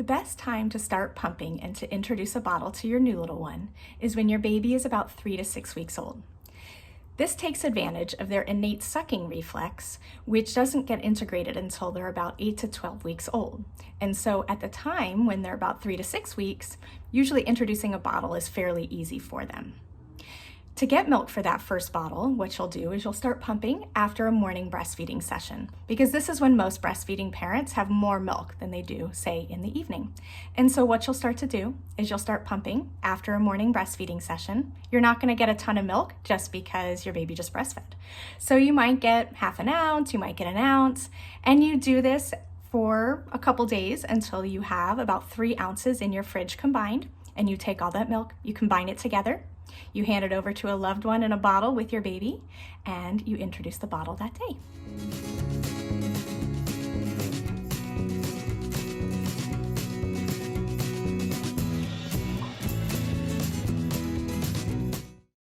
best time to start pumping and to introduce a bottle to your new little one is when your baby is about 3 to 6 weeks old. This takes advantage of their innate sucking reflex, which doesn't get integrated until they're about 8 to 12 weeks old. And so at the time when they're about 3 to 6 weeks, usually introducing a bottle is fairly easy for them. To get milk for that first bottle, what you'll do is you'll start pumping after a morning breastfeeding session, because this is when most breastfeeding parents have more milk than they do, say, in the evening. And so what you'll start to do is you'll start pumping after a morning breastfeeding session. You're not going to get a ton of milk just because your baby just breastfed. So you might get half an ounce, you might get an ounce, and you do this for a couple days until you have about 3 ounces in your fridge combined, and you take all that milk, you combine it together, you hand it over to a loved one in a bottle with your baby, and you introduce the bottle that day.